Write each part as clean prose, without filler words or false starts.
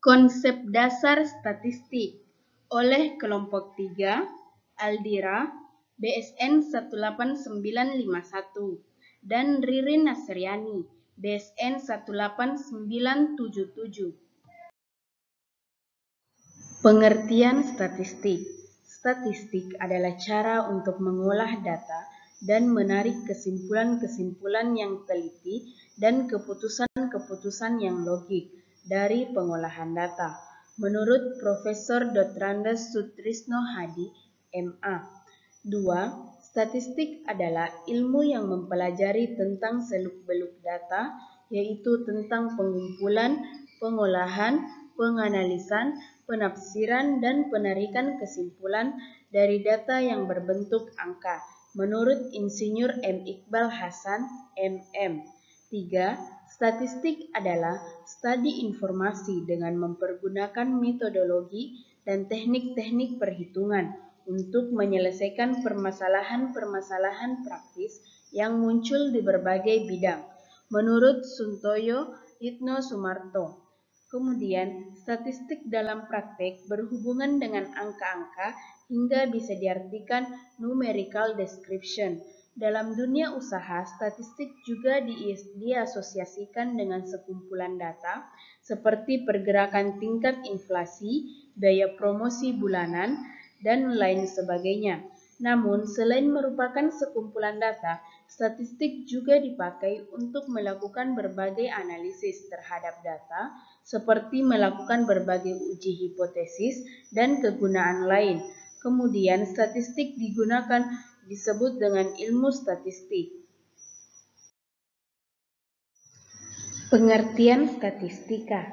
Konsep dasar statistik oleh kelompok 3 Aldira BSN 18951 dan Ririn Nasriani BSN 18977. Pengertian statistik. Statistik adalah cara untuk mengolah data dan menarik kesimpulan-kesimpulan yang teliti dan keputusan-keputusan yang logik dari pengolahan data. Menurut Profesor Dr. Sutrisno Hadi, MA. 2. Statistik adalah ilmu yang mempelajari tentang seluk-beluk data, yaitu tentang pengumpulan, pengolahan, penganalisan, penafsiran, dan penarikan kesimpulan dari data yang berbentuk angka, menurut Insinyur M. Iqbal Hasan, MM. 3. Statistik adalah studi informasi dengan mempergunakan metodologi dan teknik-teknik perhitungan untuk menyelesaikan permasalahan-permasalahan praktis yang muncul di berbagai bidang, menurut Suntoyo Yitno Sumarto. Kemudian, statistik dalam praktek berhubungan dengan angka-angka hingga bisa diartikan numerical description. Dalam dunia usaha, statistik juga diasosiasikan dengan sekumpulan data seperti pergerakan tingkat inflasi, biaya promosi bulanan, dan lain sebagainya. Namun, selain merupakan sekumpulan data, statistik juga dipakai untuk melakukan berbagai analisis terhadap data, seperti melakukan berbagai uji hipotesis dan kegunaan lain. Kemudian, statistik disebut dengan ilmu statistik. Pengertian statistika.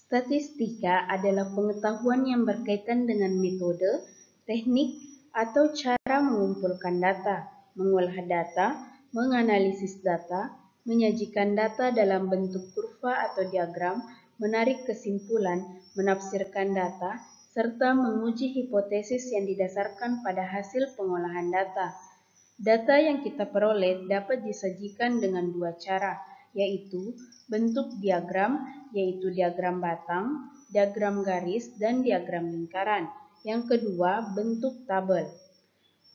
Statistika adalah pengetahuan yang berkaitan dengan metode, teknik, atau cara mengumpulkan data, mengolah data, menganalisis data, menyajikan data dalam bentuk kurva atau diagram, menarik kesimpulan, menafsirkan data, serta menguji hipotesis yang didasarkan pada hasil pengolahan data. Data yang kita peroleh dapat disajikan dengan dua cara, yaitu bentuk diagram, yaitu diagram batang, diagram garis, dan diagram lingkaran. Yang kedua, bentuk tabel.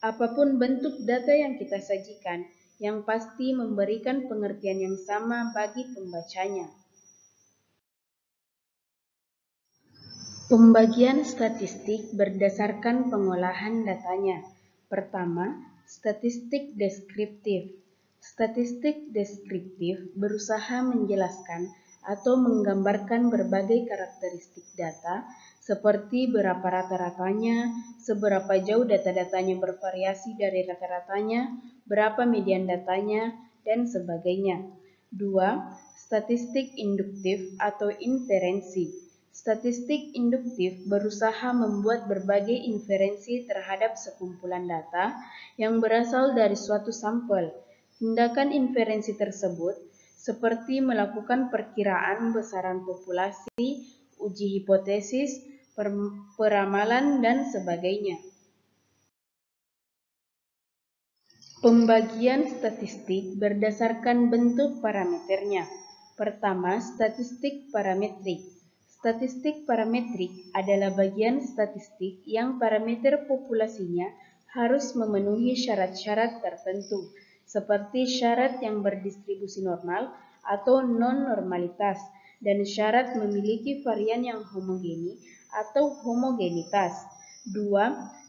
Apapun bentuk data yang kita sajikan, yang pasti memberikan pengertian yang sama bagi pembacanya. Pembagian statistik berdasarkan pengolahan datanya. Pertama, statistik deskriptif. Statistik deskriptif berusaha menjelaskan atau menggambarkan berbagai karakteristik data, seperti berapa rata-ratanya, seberapa jauh data-datanya bervariasi dari rata-ratanya, berapa median datanya, dan sebagainya. 2. Statistik induktif atau inferensi. Statistik induktif berusaha membuat berbagai inferensi terhadap sekumpulan data yang berasal dari suatu sampel. Tindakan inferensi tersebut seperti melakukan perkiraan besaran populasi, uji hipotesis, peramalan, dan sebagainya. Pembagian statistik berdasarkan bentuk parameternya. Pertama, statistik parametrik. Statistik parametrik adalah bagian statistik yang parameter populasinya harus memenuhi syarat-syarat tertentu, seperti syarat yang berdistribusi normal atau non-normalitas, dan syarat memiliki varian yang homogeni atau homogenitas. 2.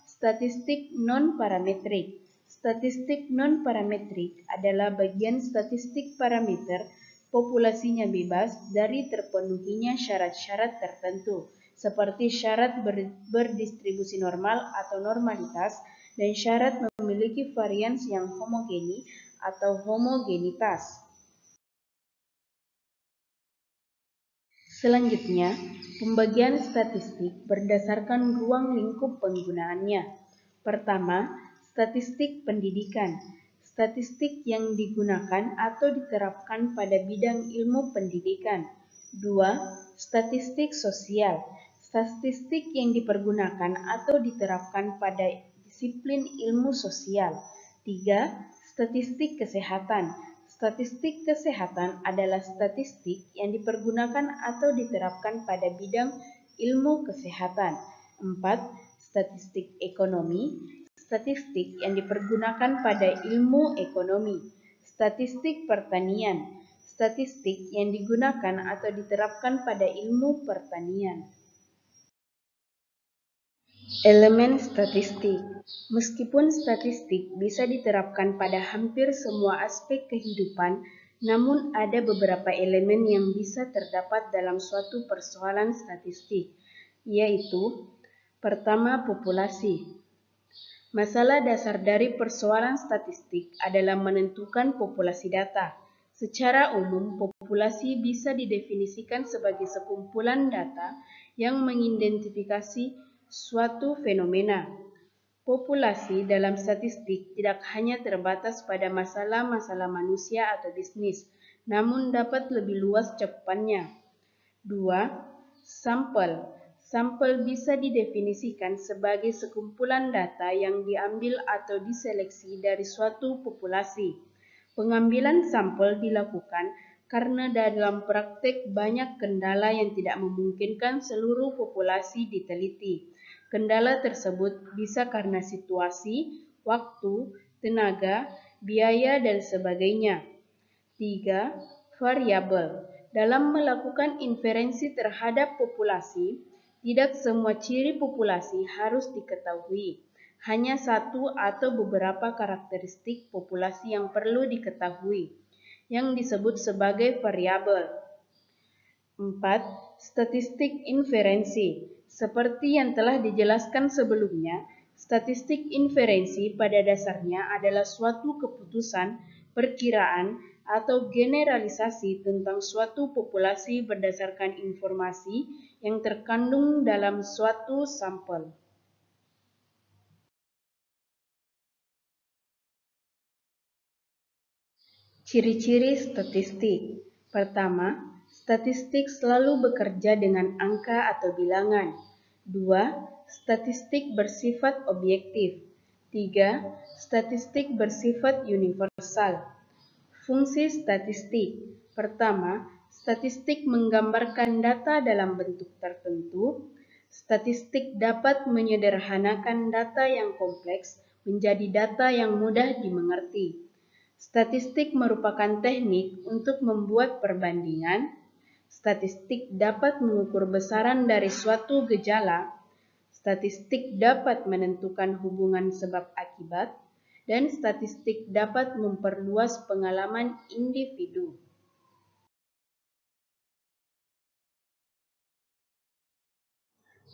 Statistik non-parametrik. Statistik non-parametrik adalah bagian statistik parameter populasinya bebas dari terpenuhinya syarat-syarat tertentu, seperti syarat berdistribusi normal atau normalitas dan syarat memiliki varians yang homogeni atau homogenitas. Selanjutnya, pembagian statistik berdasarkan ruang lingkup penggunaannya. Pertama, statistik pendidikan. Statistik yang digunakan atau diterapkan pada bidang ilmu pendidikan. 2. Statistik sosial. Statistik yang dipergunakan atau diterapkan pada disiplin ilmu sosial. 3. Statistik kesehatan. Statistik kesehatan adalah statistik yang dipergunakan atau diterapkan pada bidang ilmu kesehatan. 4. Statistik ekonomi, statistik yang dipergunakan pada ilmu ekonomi. Statistik pertanian, statistik yang digunakan atau diterapkan pada ilmu pertanian. Elemen statistik. Meskipun statistik bisa diterapkan pada hampir semua aspek kehidupan, namun ada beberapa elemen yang bisa terdapat dalam suatu persoalan statistik, yaitu: pertama, populasi. Masalah dasar dari persoalan statistik adalah menentukan populasi data. Secara umum, populasi bisa didefinisikan sebagai sekumpulan data yang mengidentifikasi suatu fenomena. Populasi dalam statistik tidak hanya terbatas pada masalah-masalah manusia atau bisnis, namun dapat lebih luas cakupannya. 2. Sampel. Sampel bisa didefinisikan sebagai sekumpulan data yang diambil atau diseleksi dari suatu populasi. Pengambilan sampel dilakukan karena dalam praktek banyak kendala yang tidak memungkinkan seluruh populasi diteliti. Kendala tersebut bisa karena situasi, waktu, tenaga, biaya, dan sebagainya. 3. Variabel. Dalam melakukan inferensi terhadap populasi, tidak semua ciri populasi harus diketahui. Hanya satu atau beberapa karakteristik populasi yang perlu diketahui, yang disebut sebagai variabel. 4. Statistik inferensi. Seperti yang telah dijelaskan sebelumnya, statistik inferensi pada dasarnya adalah suatu keputusan, perkiraan, atau generalisasi tentang suatu populasi berdasarkan informasi yang terkandung dalam suatu sampel. Ciri-ciri statistik. Pertama, statistik selalu bekerja dengan angka atau bilangan. 2. Statistik bersifat objektif. 3. Statistik bersifat universal. Fungsi statistik. Pertama, statistik menggambarkan data dalam bentuk tertentu. Statistik dapat menyederhanakan data yang kompleks menjadi data yang mudah dimengerti. Statistik merupakan teknik untuk membuat perbandingan. Statistik dapat mengukur besaran dari suatu gejala. Statistik dapat menentukan hubungan sebab akibat. Dan statistik dapat memperluas pengalaman individu.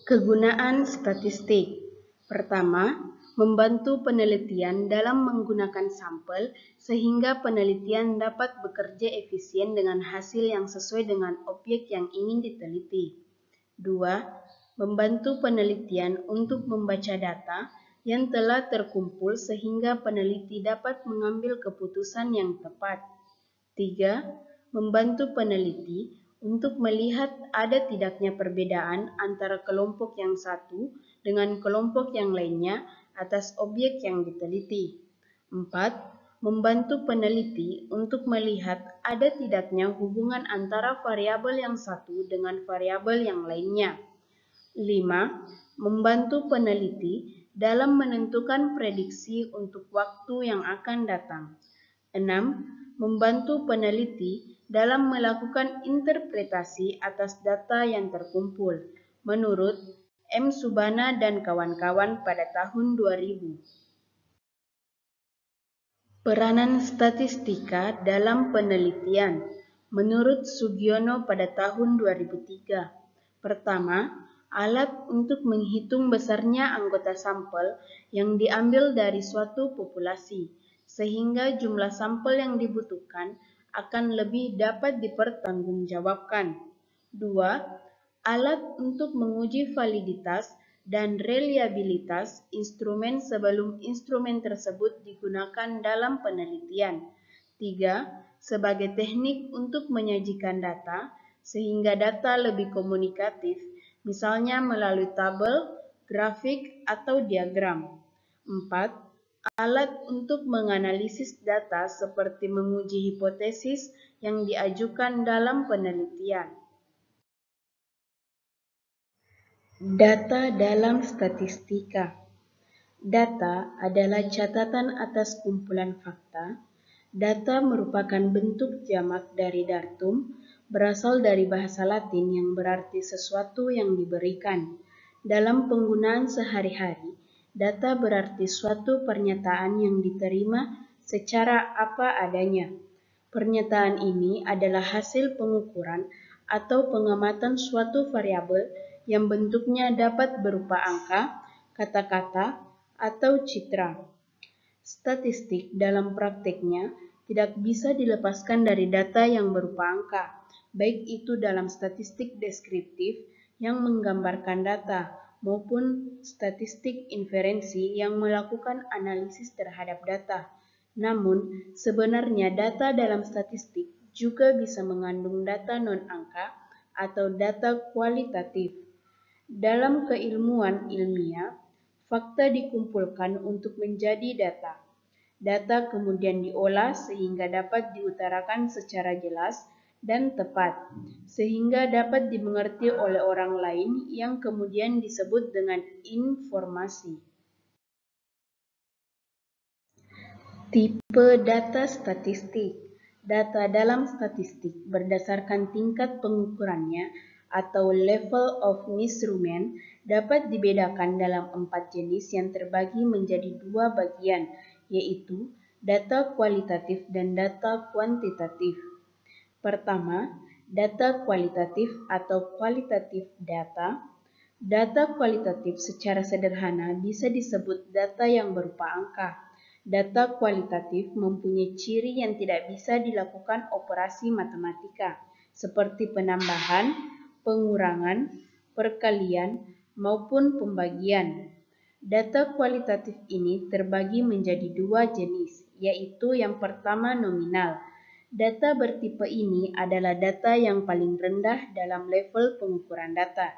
Kegunaan statistik. Pertama, membantu penelitian dalam menggunakan sampel sehingga penelitian dapat bekerja efisien dengan hasil yang sesuai dengan objek yang ingin diteliti. 2. Membantu penelitian untuk membaca data yang telah terkumpul sehingga peneliti dapat mengambil keputusan yang tepat. 3. Membantu peneliti untuk melihat ada tidaknya perbedaan antara kelompok yang satu dengan kelompok yang lainnya atas objek yang diteliti. 4. Membantu peneliti untuk melihat ada tidaknya hubungan antara variabel yang satu dengan variabel yang lainnya. 5. Membantu peneliti dalam menentukan prediksi untuk waktu yang akan datang. 6. Membantu peneliti dalam melakukan interpretasi atas data yang terkumpul, menurut M. Subana dan kawan-kawan pada tahun 2000. Peranan statistika dalam penelitian, menurut Sugiono pada tahun 2003. Pertama, alat untuk menghitung besarnya anggota sampel yang diambil dari suatu populasi, sehingga jumlah sampel yang dibutuhkan akan lebih dapat dipertanggungjawabkan. 2. Alat untuk menguji validitas dan reliabilitas instrumen sebelum instrumen tersebut digunakan dalam penelitian. 3. Sebagai teknik untuk menyajikan data, sehingga data lebih komunikatif, misalnya melalui tabel, grafik, atau diagram. 4. Alat untuk menganalisis data seperti menguji hipotesis yang diajukan dalam penelitian. Data dalam statistika. Data adalah catatan atas kumpulan fakta. Data merupakan bentuk jamak dari datum, berasal dari bahasa Latin yang berarti sesuatu yang diberikan. Dalam penggunaan sehari-hari, data berarti suatu pernyataan yang diterima secara apa adanya. Pernyataan ini adalah hasil pengukuran atau pengamatan suatu variabel yang bentuknya dapat berupa angka, kata-kata, atau citra. Statistik dalam prakteknya tidak bisa dilepaskan dari data yang berupa angka, baik itu dalam statistik deskriptif yang menggambarkan data maupun statistik inferensi yang melakukan analisis terhadap data. Namun, sebenarnya data dalam statistik juga bisa mengandung data non-angka atau data kualitatif. Dalam keilmuan ilmiah, fakta dikumpulkan untuk menjadi data. Data kemudian diolah sehingga dapat diutarakan secara jelas dan tepat, sehingga dapat dimengerti oleh orang lain yang kemudian disebut dengan informasi. Tipe data statistik. Data dalam statistik berdasarkan tingkat pengukurannya atau level of measurement dapat dibedakan dalam 4 jenis yang terbagi menjadi 2 bagian, yaitu data kualitatif dan data kuantitatif. Pertama, data kualitatif atau qualitative data. Data kualitatif secara sederhana bisa disebut data yang berupa angka. Data kualitatif mempunyai ciri yang tidak bisa dilakukan operasi matematika, seperti penambahan, pengurangan, perkalian, maupun pembagian. Data kualitatif ini terbagi menjadi 2 jenis, yaitu yang pertama nominal. Data bertipe ini adalah data yang paling rendah dalam level pengukuran data.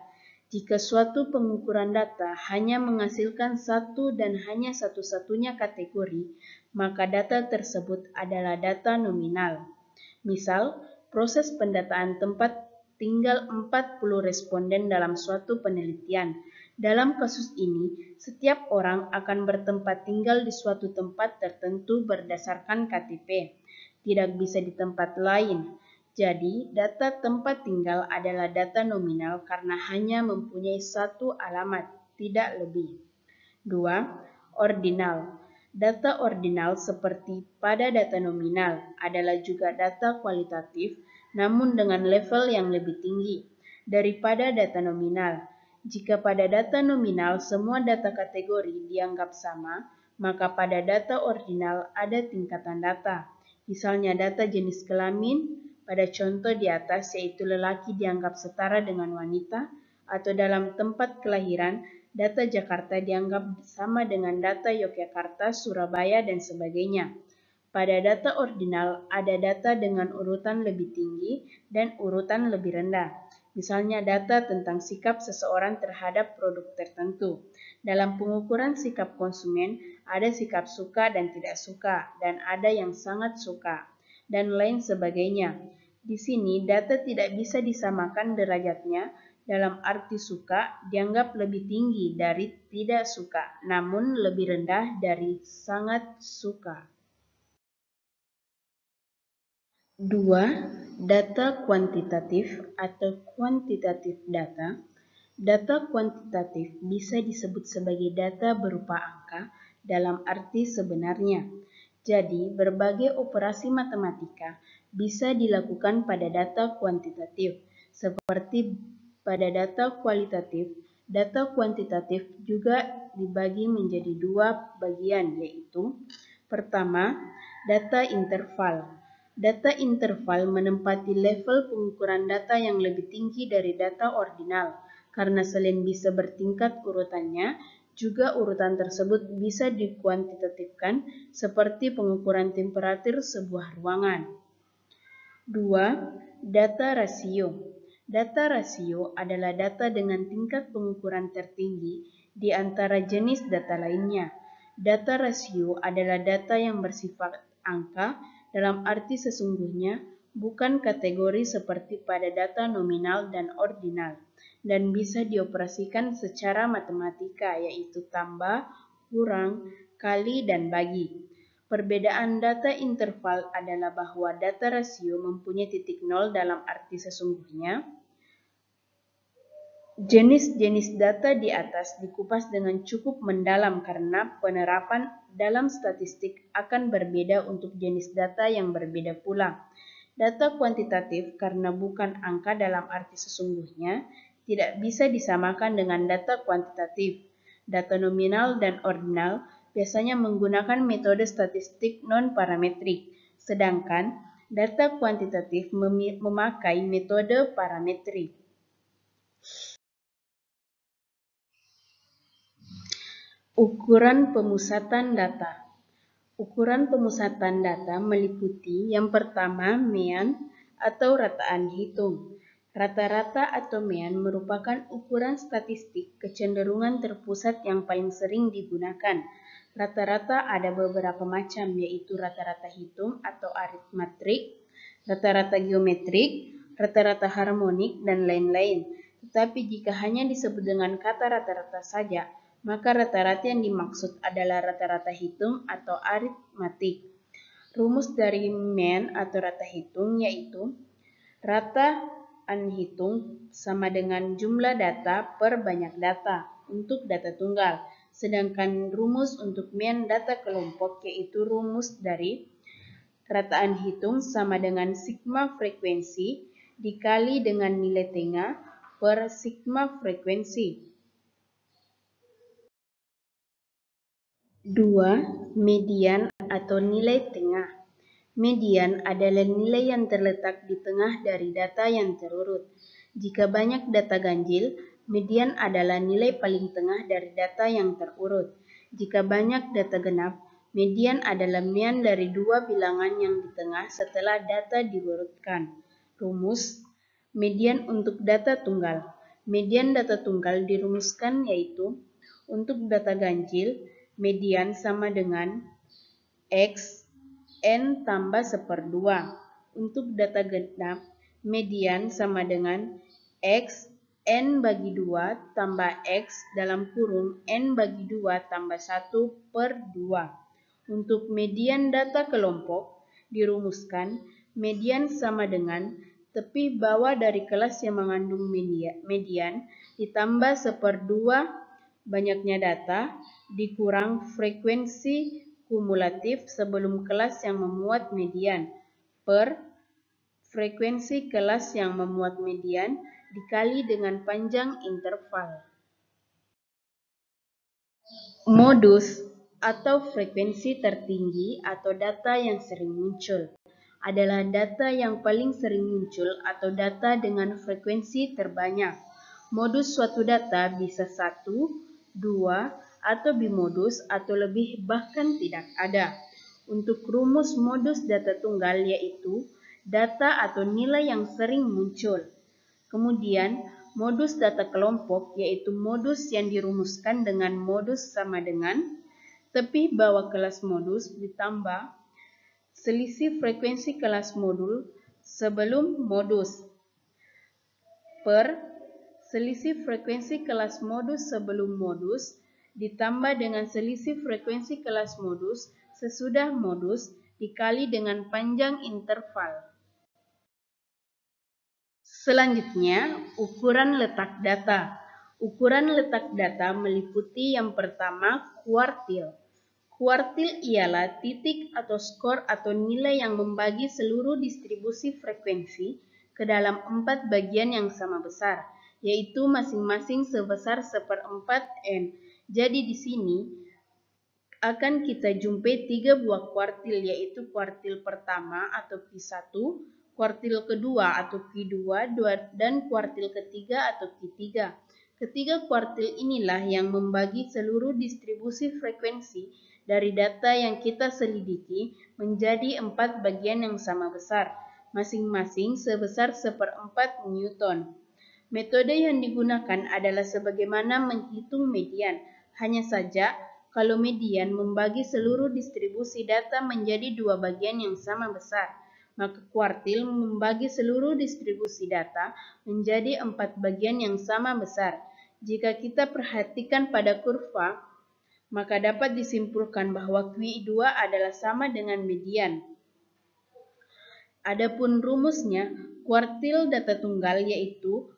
Jika suatu pengukuran data hanya menghasilkan satu dan hanya satu-satunya kategori, maka data tersebut adalah data nominal. Misal, proses pendataan tempat tinggal 40 responden dalam suatu penelitian. Dalam kasus ini, setiap orang akan bertempat tinggal di suatu tempat tertentu berdasarkan KTP. Tidak bisa di tempat lain. Jadi, data tempat tinggal adalah data nominal karena hanya mempunyai satu alamat, tidak lebih. 2. Ordinal. Data ordinal seperti pada data nominal adalah juga data kualitatif, namun dengan level yang lebih tinggi daripada data nominal. Jika pada data nominal semua data kategori dianggap sama, maka pada data ordinal ada tingkatan data. Misalnya data jenis kelamin, pada contoh di atas yaitu lelaki dianggap setara dengan wanita, atau dalam tempat kelahiran, data Jakarta dianggap sama dengan data Yogyakarta, Surabaya, dan sebagainya. Pada data ordinal ada data dengan urutan lebih tinggi dan urutan lebih rendah. Misalnya data tentang sikap seseorang terhadap produk tertentu. Dalam pengukuran sikap konsumen, ada sikap suka dan tidak suka, dan ada yang sangat suka, dan lain sebagainya. Di sini data tidak bisa disamakan derajatnya dalam arti suka dianggap lebih tinggi dari tidak suka, namun lebih rendah dari sangat suka. 2. Data kuantitatif atau quantitative data. Data kuantitatif bisa disebut sebagai data berupa angka dalam arti sebenarnya. Jadi, berbagai operasi matematika bisa dilakukan pada data kuantitatif, seperti pada data kualitatif. Data kuantitatif juga dibagi menjadi 2 bagian, yaitu pertama, data interval. Data interval menempati level pengukuran data yang lebih tinggi dari data ordinal, karena selain bisa bertingkat urutannya, juga urutan tersebut bisa dikuantitatifkan seperti pengukuran temperatur sebuah ruangan. 2. Data rasio. Data rasio adalah data dengan tingkat pengukuran tertinggi di antara jenis data lainnya. Data rasio adalah data yang bersifat angka dalam arti sesungguhnya bukan kategori seperti pada data nominal dan ordinal, dan bisa dioperasikan secara matematika, yaitu tambah, kurang, kali, dan bagi. Perbedaan data interval adalah bahwa data rasio mempunyai titik nol dalam arti sesungguhnya. Jenis-jenis data di atas dikupas dengan cukup mendalam karena penerapan dalam statistik akan berbeda untuk jenis data yang berbeda pula. Data kuantitatif karena bukan angka dalam arti sesungguhnya tidak bisa disamakan dengan data kuantitatif. Data nominal dan ordinal biasanya menggunakan metode statistik non-parametrik, sedangkan data kuantitatif memakai metode parametrik. Ukuran pemusatan data. Ukuran pemusatan data meliputi yang pertama mean atau rataan hitung. Rata-rata atau mean merupakan ukuran statistik kecenderungan terpusat yang paling sering digunakan. Rata-rata ada beberapa macam, yaitu rata-rata hitung atau aritmatik, rata-rata geometrik, rata-rata harmonik, dan lain-lain. Tetapi jika hanya disebut dengan kata rata-rata saja, maka rata-rata yang dimaksud adalah rata-rata hitung atau aritmatik. Rumus dari mean atau rata hitung yaitu rataan hitung sama dengan jumlah data per banyak data untuk data tunggal. Sedangkan rumus untuk mean data kelompok yaitu rumus dari rataan hitung sama dengan sigma frekuensi dikali dengan nilai tengah per sigma frekuensi. 2. Median atau nilai tengah. Median adalah nilai yang terletak di tengah dari data yang terurut. Jika banyak data ganjil, median adalah nilai paling tengah dari data yang terurut. Jika banyak data genap, median adalah mean dari dua bilangan yang di tengah setelah data diurutkan. Rumus median untuk data tunggal. Median data tunggal dirumuskan yaitu untuk data ganjil, median sama dengan X N tambah 1/2. Untuk data genap, median sama dengan X N bagi 2 tambah X dalam kurung N bagi 2 tambah 1/2. Untuk median data kelompok, dirumuskan median sama dengan tepi bawah dari kelas yang mengandung median ditambah 1/2 banyaknya data dikurang frekuensi kumulatif sebelum kelas yang memuat median per frekuensi kelas yang memuat median dikali dengan panjang interval. Modus atau frekuensi tertinggi atau data yang sering muncul adalah data yang paling sering muncul atau data dengan frekuensi terbanyak. Modus suatu data bisa 1, 2, atau bimodus atau lebih bahkan tidak ada. Untuk rumus modus data tunggal yaitu data atau nilai yang sering muncul. Kemudian modus data kelompok yaitu modus yang dirumuskan dengan modus sama dengan tepi bawah kelas modus ditambah selisih frekuensi kelas modul sebelum modus per selisih frekuensi kelas modus sebelum modus ditambah dengan selisih frekuensi kelas modus sesudah modus dikali dengan panjang interval. Selanjutnya, ukuran letak data. Ukuran letak data meliputi yang pertama kuartil. Kuartil ialah titik atau skor atau nilai yang membagi seluruh distribusi frekuensi ke dalam 4 bagian yang sama besar, yaitu masing-masing sebesar 1/4 N. Jadi di sini akan kita jumpai 3 buah kuartil, yaitu kuartil pertama atau Q1, kuartil kedua atau Q2, dan kuartil ketiga atau Q3. Ketiga kuartil inilah yang membagi seluruh distribusi frekuensi dari data yang kita selidiki menjadi 4 bagian yang sama besar, masing-masing sebesar 1/4 Newton. Metode yang digunakan adalah sebagaimana menghitung median, hanya saja kalau median membagi seluruh distribusi data menjadi 2 bagian yang sama besar, maka kuartil membagi seluruh distribusi data menjadi 4 bagian yang sama besar. Jika kita perhatikan pada kurva, maka dapat disimpulkan bahwa QI2 adalah sama dengan median. Adapun rumusnya, kuartil data tunggal yaitu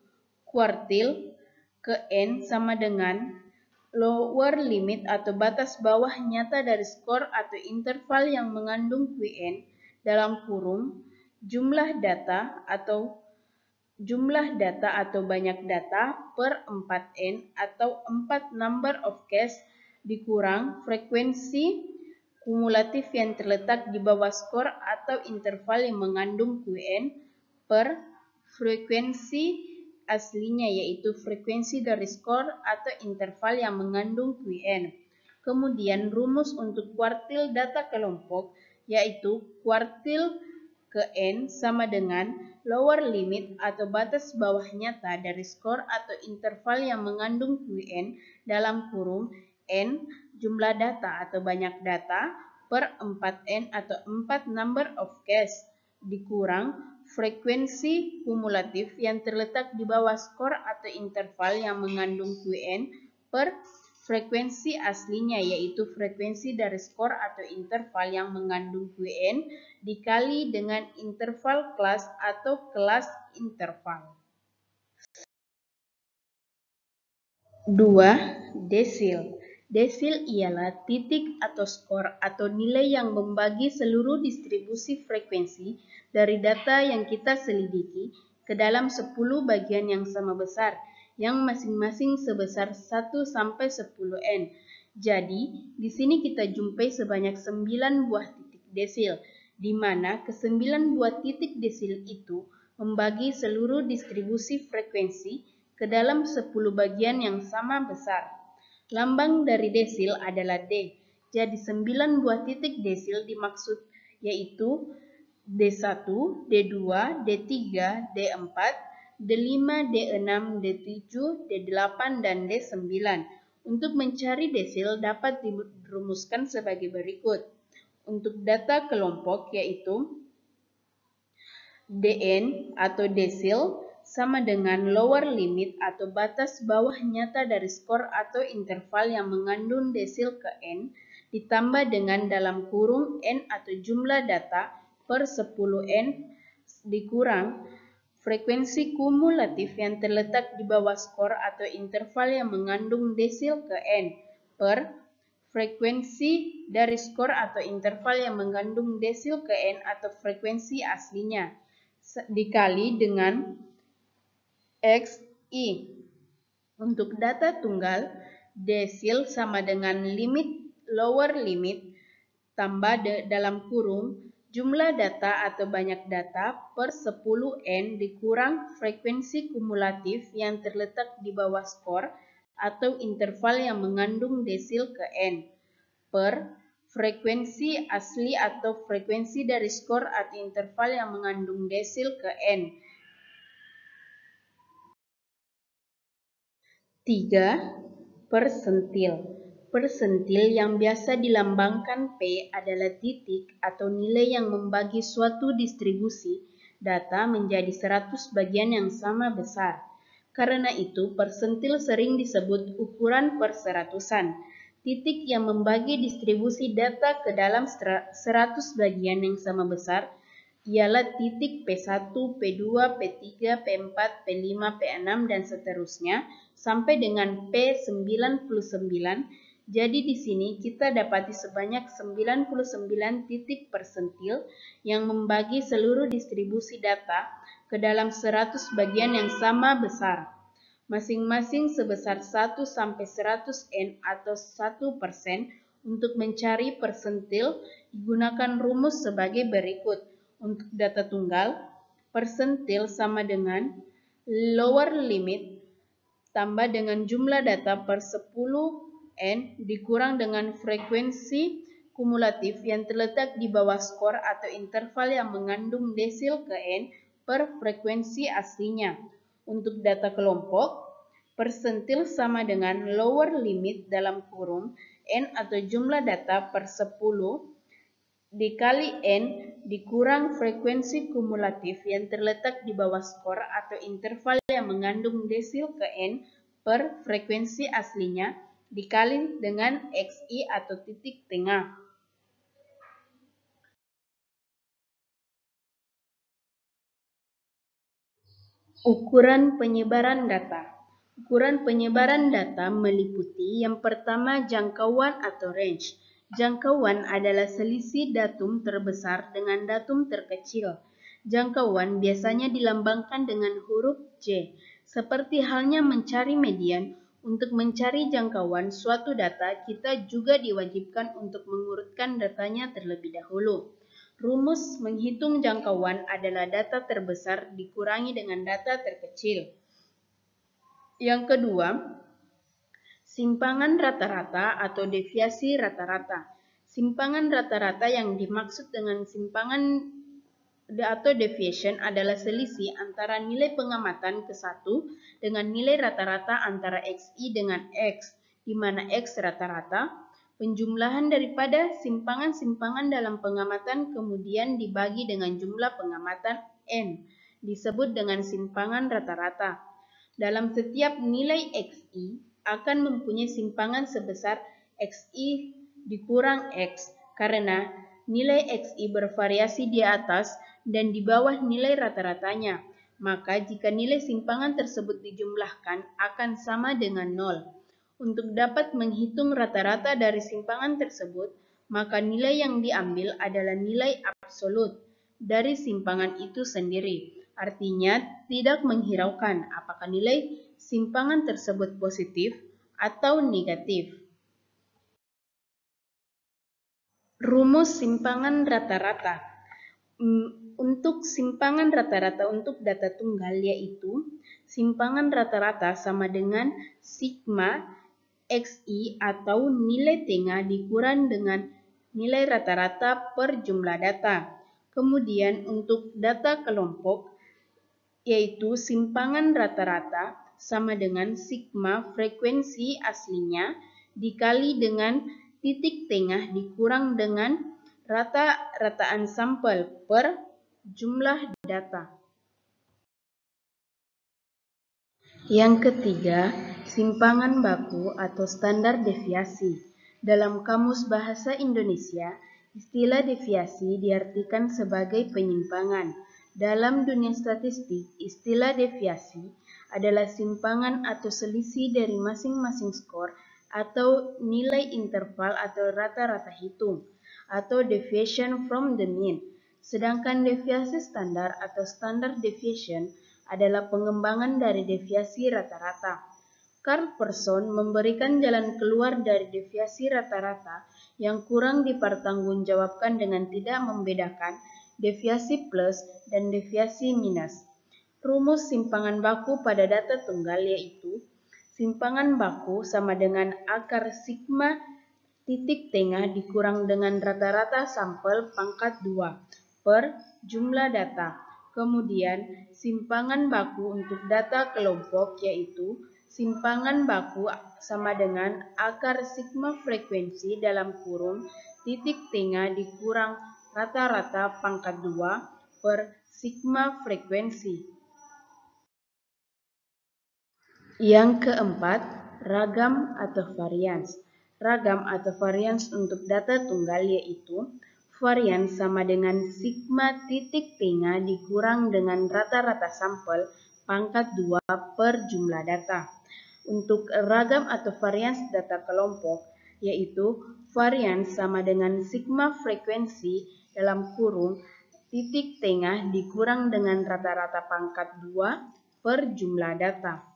kuartil ke N sama dengan lower limit atau batas bawah nyata dari skor atau interval yang mengandung Qn dalam kurung jumlah data atau banyak data per 4n atau 4 number of case dikurang frekuensi kumulatif yang terletak di bawah skor atau interval yang mengandung Qn per frekuensi aslinya yaitu frekuensi dari skor atau interval yang mengandung Qn. Kemudian rumus untuk kuartil data kelompok yaitu kuartil ke N sama dengan lower limit atau batas bawah nyata dari skor atau interval yang mengandung Qn dalam kurung N jumlah data atau banyak data per 4n atau 4 number of case dikurang frekuensi kumulatif yang terletak di bawah skor atau interval yang mengandung Qn per frekuensi aslinya yaitu frekuensi dari skor atau interval yang mengandung Qn dikali dengan interval kelas atau kelas interval. 2. Desil. Desil ialah titik atau skor atau nilai yang membagi seluruh distribusi frekuensi dari data yang kita selidiki ke dalam 10 bagian yang sama besar, yang masing-masing sebesar 1 sampai 10n. Jadi, di sini kita jumpai sebanyak 9 buah titik desil, di mana ke-9 buah titik desil itu membagi seluruh distribusi frekuensi ke dalam 10 bagian yang sama besar. Lambang dari desil adalah D. Jadi 9 buah titik desil dimaksud yaitu D1, D2, D3, D4, D5, D6, D7, D8, dan D9. Untuk mencari desil dapat dirumuskan sebagai berikut. Untuk data kelompok yaitu Dn atau desil sama dengan lower limit atau batas bawah nyata dari skor atau interval yang mengandung desil ke N ditambah dengan dalam kurung N atau jumlah data per 10N dikurang frekuensi kumulatif yang terletak di bawah skor atau interval yang mengandung desil ke N per frekuensi dari skor atau interval yang mengandung desil ke N atau frekuensi aslinya dikali dengan XI. Untuk data tunggal, desil sama dengan limit lower limit tambah dalam kurung jumlah data atau banyak data per 10n dikurang frekuensi kumulatif yang terletak di bawah skor atau interval yang mengandung desil ke N per frekuensi asli atau frekuensi dari skor atau interval yang mengandung desil ke N. 3. Persentil. Persentil yang biasa dilambangkan P adalah titik atau nilai yang membagi suatu distribusi data menjadi 100 bagian yang sama besar. Karena itu, persentil sering disebut ukuran perseratusan. Titik yang membagi distribusi data ke dalam 100 bagian yang sama besar ialah titik P1, P2, P3, P4, P5, P6, dan seterusnya sampai dengan P99. Jadi di sini kita dapati sebanyak 99 titik persentil yang membagi seluruh distribusi data ke dalam 100 bagian yang sama besar, masing-masing sebesar 1 sampai 100n atau 1%. Untuk mencari persentil digunakan rumus sebagai berikut. Untuk data tunggal, persentil sama dengan lower limit tambah dengan jumlah data per 10n dikurang dengan frekuensi kumulatif yang terletak di bawah skor atau interval yang mengandung desil ke N per frekuensi aslinya. Untuk data kelompok, persentil sama dengan lower limit dalam kurung N atau jumlah data per 10 dikali N dikurang frekuensi kumulatif yang terletak di bawah skor atau interval yang mengandung desil ke N per frekuensi aslinya dikali dengan XI atau titik tengah. Ukuran penyebaran data. Ukuran penyebaran data meliputi yang pertama jangkauan atau range. Jangkauan adalah selisih datum terbesar dengan datum terkecil. Jangkauan biasanya dilambangkan dengan huruf J. Seperti halnya mencari median, untuk mencari jangkauan suatu data, kita juga diwajibkan untuk mengurutkan datanya terlebih dahulu. Rumus menghitung jangkauan adalah data terbesar dikurangi dengan data terkecil. Yang kedua, simpangan rata-rata atau deviasi rata-rata. Simpangan rata-rata yang dimaksud dengan simpangan atau deviation adalah selisih antara nilai pengamatan ke-1 dengan nilai rata-rata antara XI dengan X, di mana X rata-rata, penjumlahan daripada simpangan-simpangan dalam pengamatan kemudian dibagi dengan jumlah pengamatan N, disebut dengan simpangan rata-rata. Dalam setiap nilai XI akan mempunyai simpangan sebesar XI dikurang X, karena nilai XI bervariasi di atas dan di bawah nilai rata-ratanya. Maka jika nilai simpangan tersebut dijumlahkan akan sama dengan 0. Untuk dapat menghitung rata-rata dari simpangan tersebut, maka nilai yang diambil adalah nilai absolut dari simpangan itu sendiri. Artinya tidak menghiraukan apakah nilai simpangan tersebut positif atau negatif. Rumus simpangan rata-rata. Untuk simpangan rata-rata untuk data tunggal yaitu simpangan rata-rata sama dengan sigma XI atau nilai tengah dikurang dengan nilai rata-rata per jumlah data. Kemudian untuk data kelompok yaitu simpangan rata-rata sama dengan sigma frekuensi aslinya dikali dengan titik tengah dikurang dengan rata-rataan sampel per jumlah data. Yang ketiga, simpangan baku atau standar deviasi. Dalam Kamus Bahasa Indonesia, istilah deviasi diartikan sebagai penyimpangan. Dalam dunia statistik, istilah deviasi adalah simpangan atau selisih dari masing-masing skor atau nilai interval atau rata-rata hitung, atau deviation from the mean. Sedangkan deviasi standar atau standard deviation adalah pengembangan dari deviasi rata-rata. Carl Person memberikan jalan keluar dari deviasi rata-rata yang kurang dipertanggungjawabkan dengan tidak membedakan deviasi plus dan deviasi minus. Rumus simpangan baku pada data tunggal yaitu simpangan baku sama dengan akar sigma titik tengah dikurang dengan rata-rata sampel pangkat 2 per jumlah data. Kemudian simpangan baku untuk data kelompok yaitu simpangan baku sama dengan akar sigma frekuensi dalam kurung titik tengah dikurang rata-rata pangkat 2 per sigma frekuensi. Yang keempat, ragam atau varians. Ragam atau varians untuk data tunggal yaitu varians sama dengan sigma titik tengah dikurang dengan rata-rata sampel pangkat 2 per jumlah data. Untuk ragam atau varians data kelompok yaitu varians sama dengan sigma frekuensi dalam kurung titik tengah dikurang dengan rata-rata pangkat 2 per jumlah data.